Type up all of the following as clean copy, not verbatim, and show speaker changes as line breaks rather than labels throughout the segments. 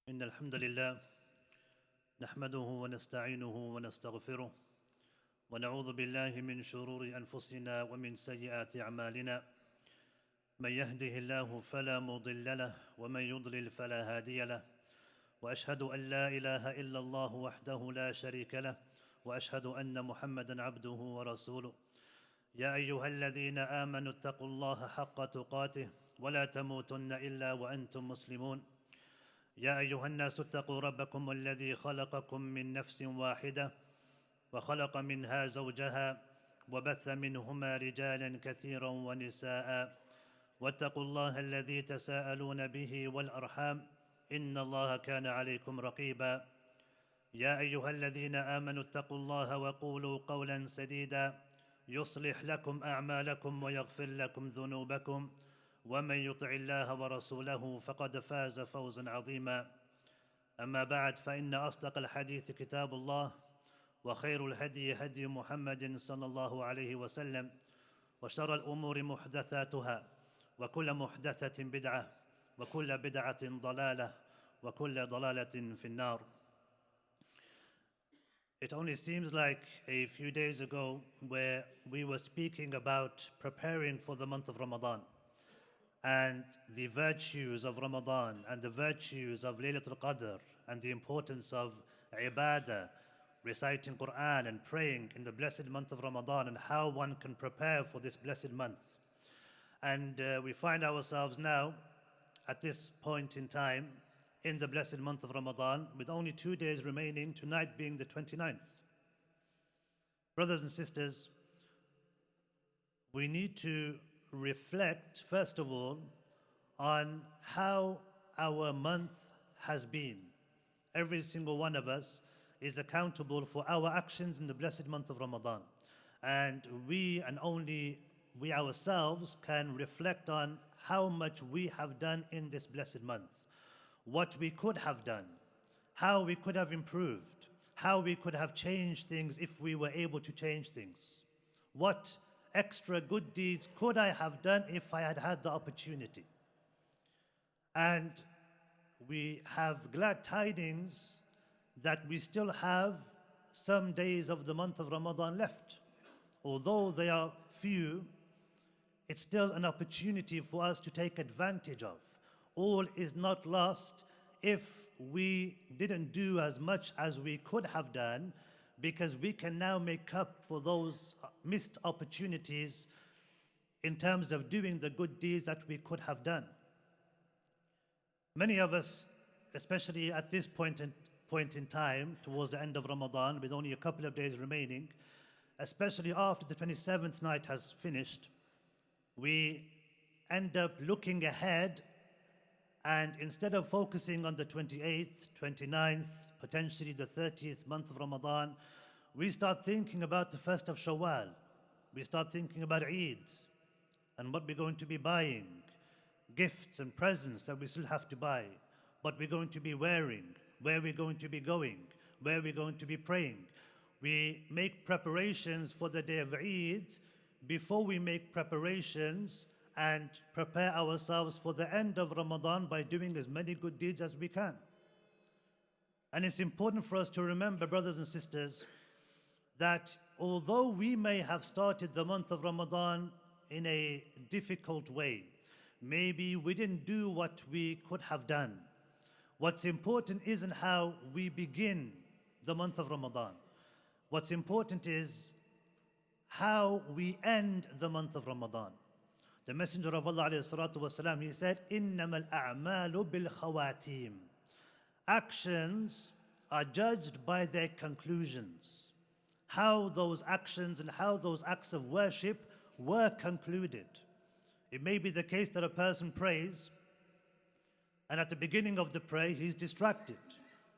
إن الحمد لله نحمده ونستعينه ونستغفره ونعوذ بالله من شرور أنفسنا ومن سيئات أعمالنا. من يهده الله فلا مضل له ومن يضلل فلا هادي له، وأشهد أن لا إله إلا الله وحده لا شريك له، وأشهد أن محمدًا عبده ورسوله. يا أيها الذين آمنوا اتقوا الله حق تقاته ولا تموتن إلا وأنتم مسلمون. يا أيها الناس اتقوا ربكم الذي خلقكم من نفس واحدة وخلق منها زوجها وبث منهما رجالا كثيرا ونساء، واتقوا الله الذي تساءلون به والأرحام إن الله كان عليكم رقيبا. يا أيها الذين آمنوا اتقوا الله وقولوا قولا سديدا يصلح لكم أعمالكم ويغفر لكم ذنوبكم، ومن يطع الله ورسوله فقد فاز فوزا عظيما. أما بعد، فإن أصدق الحديث كتاب الله، وخير الهدي هدي محمد صلى الله عليه وسلم، وشر الأمور محدثاتها، وكل محدثة بدعة، وكل بدعة ضلالة، وكل ضلالة في النار. It only seems like a few days ago where we were speaking about preparing for the month of Ramadan and the virtues of Ramadan and the virtues of Laylatul Qadr and the importance of ibadah, reciting Quran and praying in the blessed month of Ramadan, and how one can prepare for this blessed month. And we find ourselves now at this point in time in the blessed month of Ramadan with only 2 days remaining, tonight being the 29th. Brothers and sisters, we need to reflect, first of all, on how our month has been. Every single one of us is accountable for our actions in the blessed month of Ramadan. And we, and only we ourselves, can reflect on how much we have done in this blessed month, what we could have done, how we could have improved, how we could have changed things if we were able to change things. What extra good deeds could I have done if I had had the opportunity? And we have glad tidings that we still have some days of the month of Ramadan left. Although they are few, it's still an opportunity for us to take advantage of. All is not lost if we didn't do as much as we could have done, because we can now make up for those missed opportunities in terms of doing the good deeds that we could have done. Many of us, especially at this point in time, towards the end of Ramadan, with only a couple of days remaining, especially after the 27th night has finished, we end up looking ahead, and instead of focusing on the 28th, 29th, potentially the 30th month of Ramadan, we start thinking about the 1st of Shawwal. We start thinking about Eid and what we're going to be buying, gifts and presents that we still have to buy, what we're going to be wearing, where we're going to be going, where we're going to be praying. We make preparations for the day of Eid before we make preparations and prepare ourselves for the end of Ramadan by doing as many good deeds as we can. And it's important for us to remember, brothers and sisters, that although we may have started the month of Ramadan in a difficult way, maybe we didn't do what we could have done. What's important isn't how we begin the month of Ramadan. What's important is how we end the month of Ramadan. The Messenger of Allah ﷺ, he said, إِنَّمَا الْأَعْمَالُ بِالْخَوَاتِيمِ. Actions are judged by their conclusions. How those actions and how those acts of worship were concluded. It may be the case that a person prays, and at the beginning of the prayer he's distracted.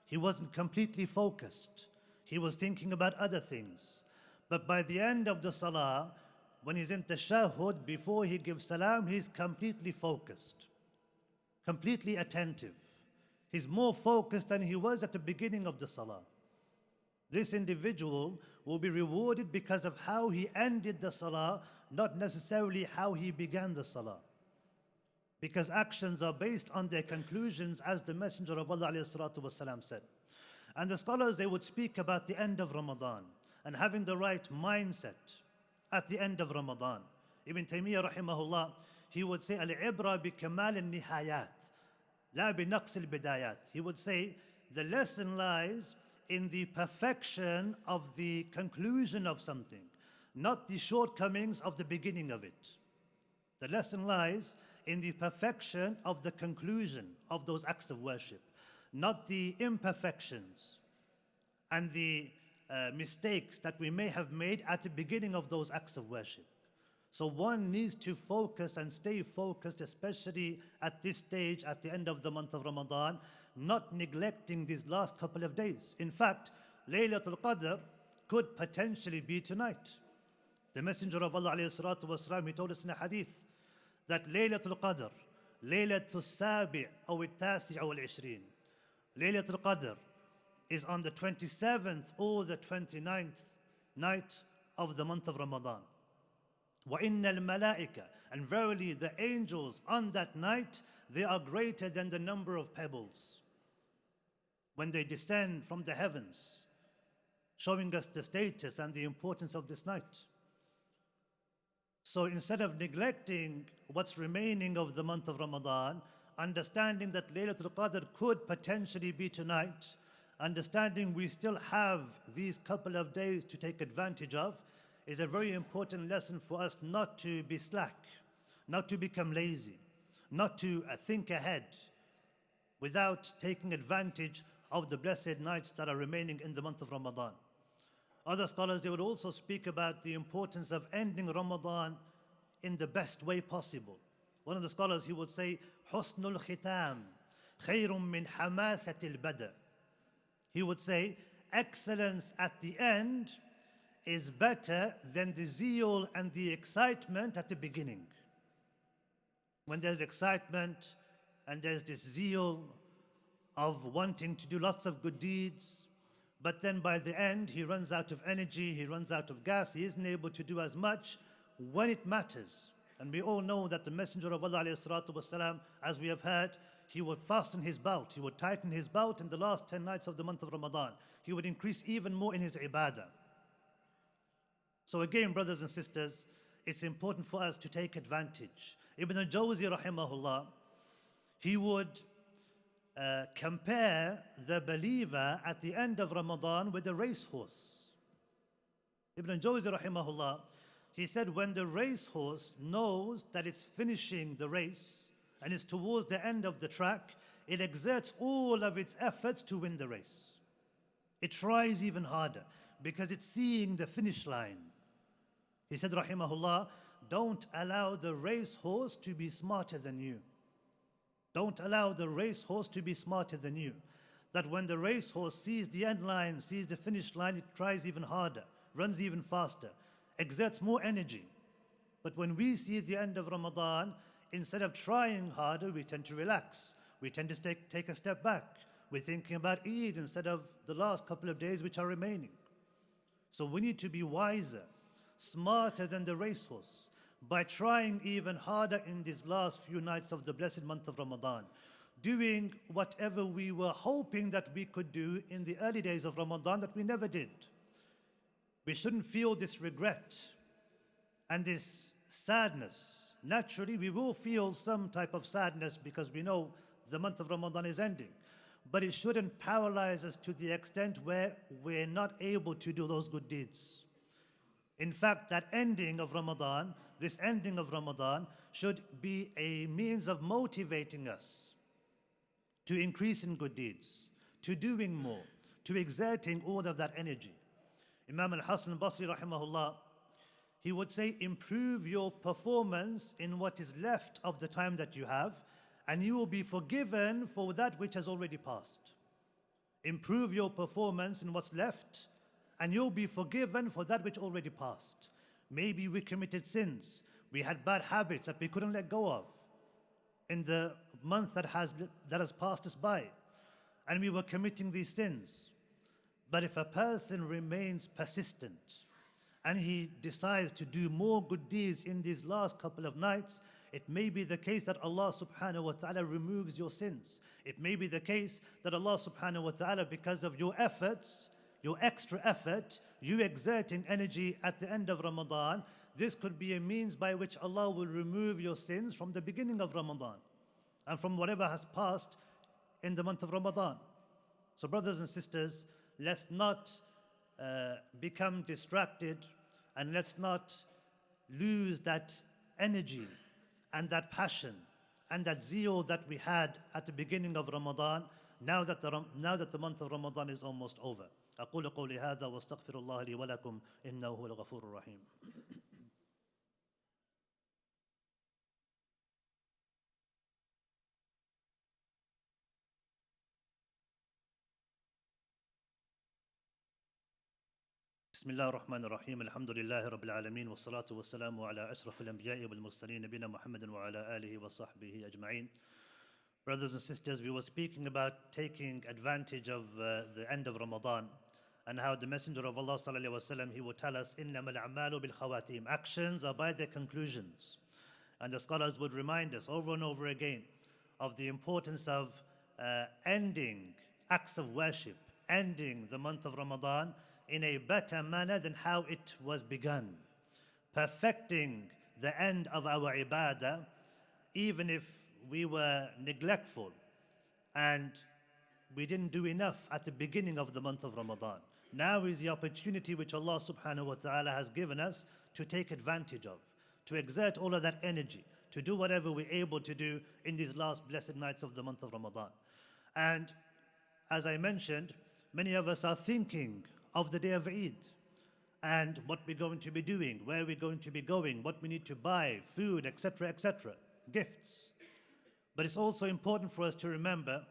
He wasn't completely focused. He was thinking about other things. But by the end of the salah, when he's in tashahhud, before he gives salam, he's completely focused, completely attentive. He's more focused than he was at the beginning of the salah. This individual will be rewarded because of how he ended the salah, not necessarily how he began the salah. because actions are based on their conclusions, as the Messenger of Allah ﷺ said. And the scholars, they would speak about the end of Ramadan and having the right mindset at the end of Ramadan. Ibn Taymiyyah rahimahullah, he would say, Al-ibra bi kamal al-nihayat, la bi naqs al-bidayat. He would say, the lesson lies in the perfection of the conclusion of something, not the shortcomings of the beginning of it. The lesson lies in the perfection of the conclusion of those acts of worship, not the imperfections and the mistakes that we may have made at the beginning of those acts of worship. So one needs to focus and stay focused, especially at this stage, at the end of the month of Ramadan, not neglecting these last couple of days. In fact, Laylatul Qadr could potentially be tonight. The Messenger of Allah ﷺ, he told us in a hadith that Laylatul Qadr, Laylatul Sabi' or Tasi' or Al-Ishrin, Laylatul Qadr is on the 27th or the 29th night of the month of Ramadan. وَإِنَّ الْمَلَائِكَ, and verily the angels on that night, they are greater than the number of pebbles when they descend from the heavens, showing us the status and the importance of this night. So instead of neglecting what's remaining of the month of Ramadan, understanding that Laylatul Qadr could potentially be tonight, understanding we still have these couple of days to take advantage of, is a very important lesson for us not to be slack, not to become lazy, not to think ahead without taking advantage of the blessed nights that are remaining in the month of Ramadan. Other scholars, they would also speak about the importance of ending Ramadan in the best way possible. One of the scholars, he would say, Husnul Khitam, Khayrun min Hamasatil Bada. He would say, excellence at the end is better than the zeal and the excitement at the beginning. When there's excitement and there's this zeal of wanting to do lots of good deeds, but then by the end he runs out of energy, he runs out of gas, he isn't able to do as much when it matters. And we all know that the Messenger of Allah ﷺ, as we have heard, he would fasten his belt, he would tighten his belt in the last 10 nights of the month of Ramadan. He would increase even more in his ibadah. So again, brothers and sisters, it's important for us to take advantage. Ibn al-Jawzi rahimahullah, he would compare the believer at the end of Ramadan with a racehorse. Ibn al-Jawzi rahimahullah, he said when the racehorse knows that it's finishing the race and is towards the end of the track, it exerts all of its efforts to win the race. It tries even harder because it's seeing the finish line. He said, rahimahullah, don't allow the racehorse to be smarter than you. Don't allow the racehorse to be smarter than you. That when the racehorse sees the end line, sees the finish line, it tries even harder, runs even faster, exerts more energy. But when we see the end of Ramadan, instead of trying harder, we tend to relax. We tend to take a step back. We're thinking about Eid instead of the last couple of days which are remaining. So we need to be wiser, smarter than the racehorse, by trying even harder in these last few nights of the blessed month of Ramadan, doing whatever we were hoping that we could do in the early days of Ramadan that we never did. We shouldn't feel this regret and this sadness. Naturally, we will feel some type of sadness because we know the month of Ramadan is ending. But it shouldn't paralyze us to the extent where we're not able to do those good deeds. In fact, that ending of Ramadan, this ending of Ramadan, should be a means of motivating us to increase in good deeds, to doing more, to exerting all of that energy. Imam al-Hasan al-Basri rahimahullah, he would say, improve your performance in what is left of the time that you have, and you will be forgiven for that which has already passed. Improve your performance in what's left, and you'll be forgiven for that which already passed. Maybe we committed sins, we had bad habits that we couldn't let go of in the month that has passed us by, and we were committing these sins. But if a person remains persistent and he decides to do more good deeds in these last couple of nights, It may be the case that Allah subhanahu wa ta'ala removes your sins. It may be the case that Allah subhanahu wa ta'ala, because of your efforts, your extra effort, you exerting energy at the end of Ramadan, this could be a means by which Allah will remove your sins from the beginning of Ramadan and from whatever has passed in the month of Ramadan. So brothers and sisters, let's not become distracted, and let's not lose that energy and that passion and that zeal that we had at the beginning of Ramadan, now that the month of Ramadan is almost over. أقول قولي هذا واستغفر الله لي ولكم إنه هو الغفور الرحيم. بسم الله الرحمن الرحيم الحمد لله رب العالمين والصلاة والسلام على أشرف الأنبياء والمرسلين نبينا محمد وعلى آله وصحبه أجمعين. Brothers and sisters, we were speaking about taking advantage of the end of Ramadan and how the Messenger of Allah sallallahu alaihi wasallam, he would tell us, إِنَّمَا الْأَعْمَالُ بِالْخَوَاتِيمِ, actions are by their conclusions. And the scholars would remind us over and over again of the importance of ending acts of worship, ending the month of Ramadan in a better manner than how it was begun, perfecting the end of our ibadah, even if we were neglectful and we didn't do enough at the beginning of the month of Ramadan. Now is the opportunity which Allah subhanahu wa ta'ala has given us to take advantage of, to exert all of that energy, to do whatever we're able to do in these last blessed nights of the month of Ramadan. And as I mentioned, many of us are thinking of the day of Eid and what we're going to be doing, where we're going to be going, what we need to buy, food, etc., gifts. But it's also important for us to remember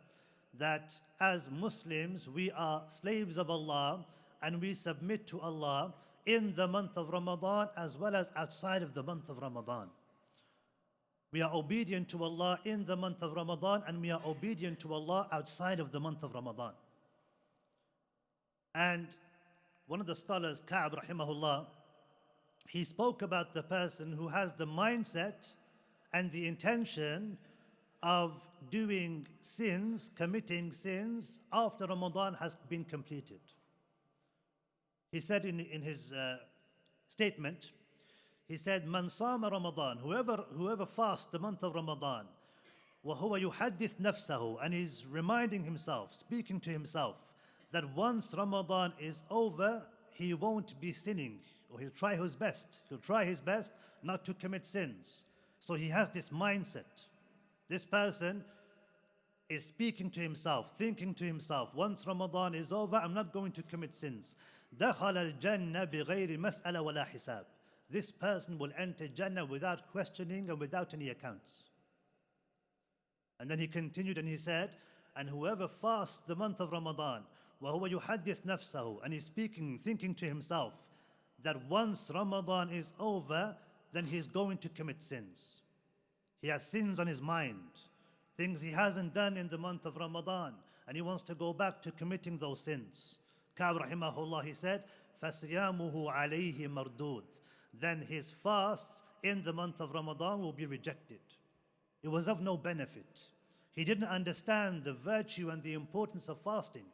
that as Muslims, we are slaves of Allah and we submit to Allah in the month of Ramadan as well as outside of the month of Ramadan. We are obedient to Allah in the month of Ramadan and we are obedient to Allah outside of the month of Ramadan. And one of the scholars, Ka'b rahimahullah, he spoke about the person who has the mindset and the intention of doing sins, committing sins after Ramadan has been completed. He said in his statement, he said, "Man sama Ramadan, whoever fasts the month of Ramadan, وَهُوَ يُحَدِّثْ نَفْسَهُ, and he's reminding himself, speaking to himself, that once Ramadan is over, he won't be sinning, or he'll try his best. He'll try his best not to commit sins. So he has this mindset. This person is speaking to himself, thinking to himself, once Ramadan is over, I'm not going to commit sins. دَخَلَ الْجَنَّةِ بِغَيْرِ مَسْأَلَةٍ وَلَا حِسَابٍ. This person will enter Jannah without questioning and without any accounts. And then he continued and he said, and whoever fasts the month of Ramadan, وَهُوَ يُحَدِّثْ نَفْسَهُ, and he's speaking, thinking to himself, that once Ramadan is over, then he's going to commit sins. He has sins on his mind, things he hasn't done in the month of Ramadan, and he wants to go back to committing those sins. Ka'b rahimahullah, he said, فَصِيَامُهُ عَلَيْهِ مَرْدُودٌ, then his fasts in the month of Ramadan will be rejected. It was of no benefit. He didn't understand the virtue and the importance of fasting.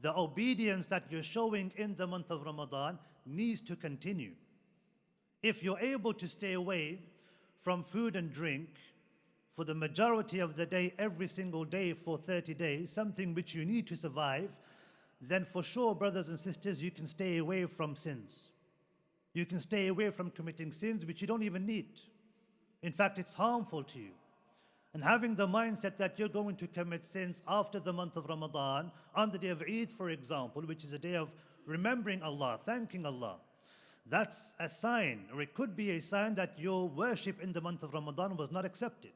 The obedience that you're showing in the month of Ramadan needs to continue. If you're able to stay away from food and drink for the majority of the day, every single day for 30 days, something which you need to survive, then for sure, brothers and sisters, you can stay away from sins. You can stay away from committing sins which you don't even need. In fact, it's harmful to you. And having the mindset that you're going to commit sins after the month of Ramadan, on the day of Eid, for example, which is a day of remembering Allah, thanking Allah, that's a sign, or it could be a sign that your worship in the month of Ramadan was not accepted.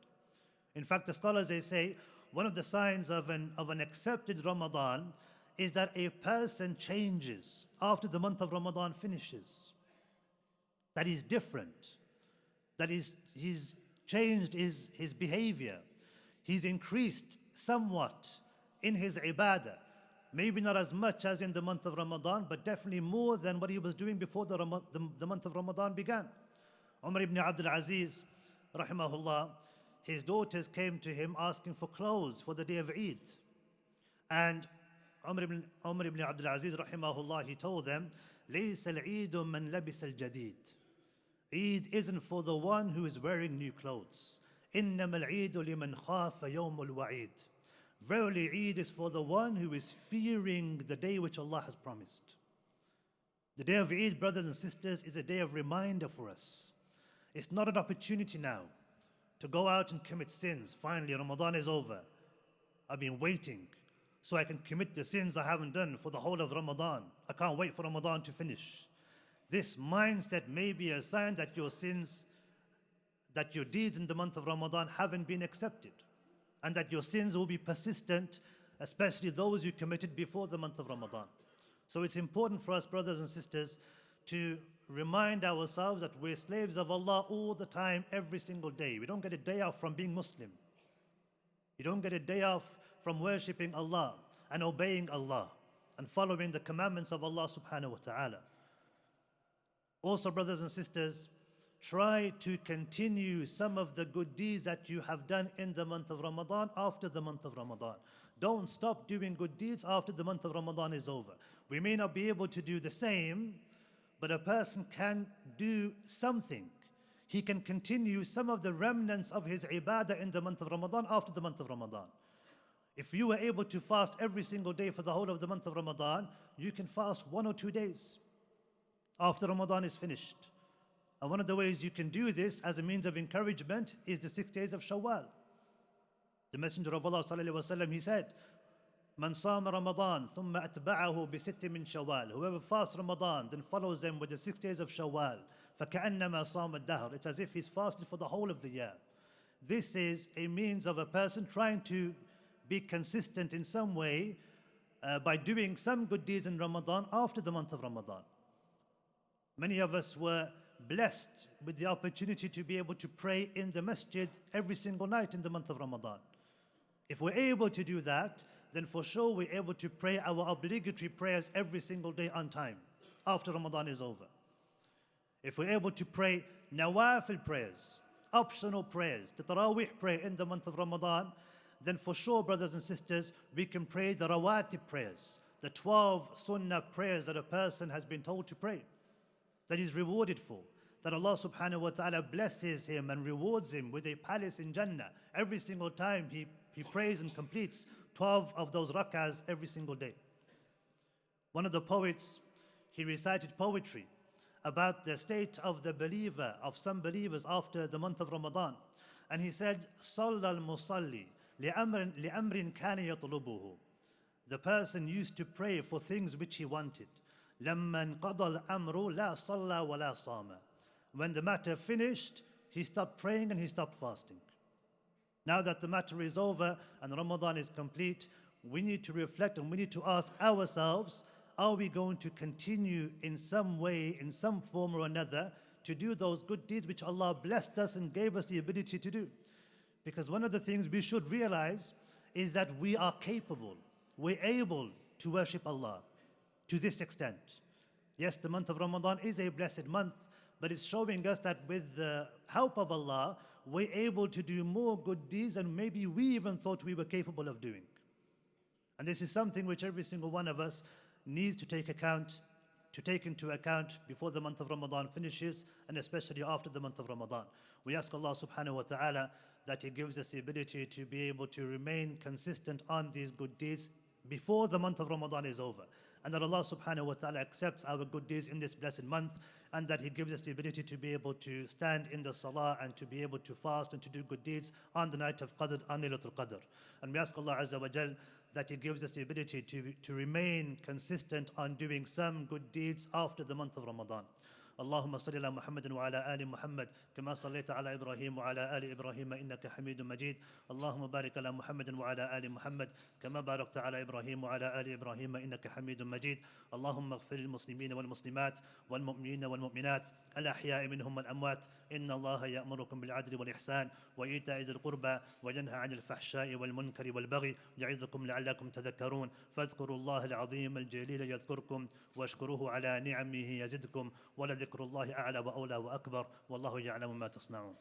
In fact, the scholars, they say, one of the signs of an accepted Ramadan is that a person changes after the month of Ramadan finishes. That he's different, that he's changed his behavior. He's increased somewhat in his ibadah. Maybe not as much as in the month of Ramadan, but definitely more than what he was doing before the month of Ramadan began. Umar ibn Abdul Aziz, rahimahullah, his daughters came to him asking for clothes for the day of Eid. And Umar ibn Abdul Aziz, rahimahullah, he told them, لَيْسَ الْعِيدُ مَنْ لَبِسَ الْجَدِيدِ. Eid isn't for the one who is wearing new clothes. إِنَّمَا الْعِيدُ لِمَنْ خَافَ يَوْمُ الْوَعِيدِ. Verily, Eid is for the one who is fearing the day which Allah has promised. The day of Eid, brothers and sisters, is a day of reminder for us. It's not an opportunity now to go out and commit sins. Finally, Ramadan is over. I've been waiting so I can commit the sins I haven't done for the whole of Ramadan. I can't wait for Ramadan to finish. This mindset may be a sign that your sins, that your deeds in the month of Ramadan haven't been accepted, and that your sins will be persistent, especially those you committed before the month of Ramadan. So it's important for us, brothers and sisters, to remind ourselves that we're slaves of Allah all the time, every single day. We don't get a day off from being Muslim. You don't get a day off from worshipping Allah and obeying Allah and following the commandments of Allah subhanahu wa ta'ala. Also, brothers and sisters, try to continue some of the good deeds that you have done in the month of Ramadan after the month of Ramadan. Don't stop doing good deeds after the month of Ramadan is over. We may not be able to do the same, but a person can do something. He can continue some of the remnants of his ibadah in the month of Ramadan after the month of Ramadan. If you were able to fast every single day for the whole of the month of Ramadan, you can fast 1 or 2 days after Ramadan is finished. And one of the ways you can do this as a means of encouragement is the 6 days of Shawwal. The Messenger of Allah sallallahu alaihi wasallam, he said, "Man sama Ramadan, thumma atba'ahu bi sitt min Shawwal." Whoever fasts Ramadan, then follows them with the 6 days of Shawwal, فَكَأَنَّمَا صَامَ الدَّهْرِ. It's as if he's fasted for the whole of the year. This is a means of a person trying to be consistent in some way by doing some good deeds in Ramadan after the month of Ramadan. Many of us were blessed with the opportunity to be able to pray in the Masjid every single night in the month of Ramadan. If we're able to do that, then for sure we're able to pray our obligatory prayers every single day on time after Ramadan is over. If we're able to pray nawafil prayers, optional prayers, the Taraweeh prayer in the month of Ramadan, then for sure, brothers and sisters, we can pray the rawatib prayers, the 12 sunnah prayers that a person has been told to pray, that he's rewarded for, that Allah subhanahu wa ta'ala blesses him and rewards him with a palace in Jannah every single time he prays and completes 12 of those rak'ahs every single day. One of the poets, he recited poetry about the state of the believer, of some believers after the month of Ramadan. And he said, صَلَّى الْمُصَلِّي لِأَمْرٍ كَانَ يَطْلُبُهُ. The person used to pray for things which he wanted. لَمَّا انْقَضَى الْأَمْرُ لَا صَلَّى وَلَا صَامَ. When the matter finished, he stopped praying and he stopped fasting. Now that the matter is over and Ramadan is complete, we need to reflect and we need to ask ourselves, are we going to continue in some way, in some form or another, to do those good deeds which Allah blessed us and gave us the ability to do? Because one of the things we should realize is that we are capable, we're able to worship Allah to this extent. Yes, the month of Ramadan is a blessed month, but it's showing us that with the help of Allah, we're able to do more good deeds than maybe we even thought we were capable of doing. And this is something which every single one of us needs to take into account before the month of Ramadan finishes, and especially after the month of Ramadan. We ask Allah subhanahu wa ta'ala that He gives us the ability to be able to remain consistent on these good deeds before the month of Ramadan is over, and that Allah subhanahu wa ta'ala accepts our good deeds in this blessed month, and that He gives us the ability to be able to stand in the salah and to be able to fast and to do good deeds on the night of Qadr, on Laylatul Qadr. And we ask Allah Azza wa Jal that He gives us the ability to remain consistent on doing some good deeds after the month of Ramadan. اللهم صل على محمد وعلى آل محمد كما صليت على إبراهيم وعلى آل إبراهيم إنك حميد مجيد. اللهم بارك على محمد وعلى آل محمد كما باركت على إبراهيم وعلى آل إبراهيم إنك حميد مجيد. اللهم اغفر للمسلمين والمسلمات والمؤمنين والمؤمنات الأحياء منهم والأموات. إن الله يأمركم بالعدل والإحسان وإيتاء ذي القربى وينهى عن الفحشاء والمنكر والبغي يعظكم لعلكم تذكرون. فاذكروا الله العظيم الجليل يذكركم واشكروه على نعمه يزدكم ولذكر الله أعلى وأولى وأكبر والله يعلم ما تصنعون.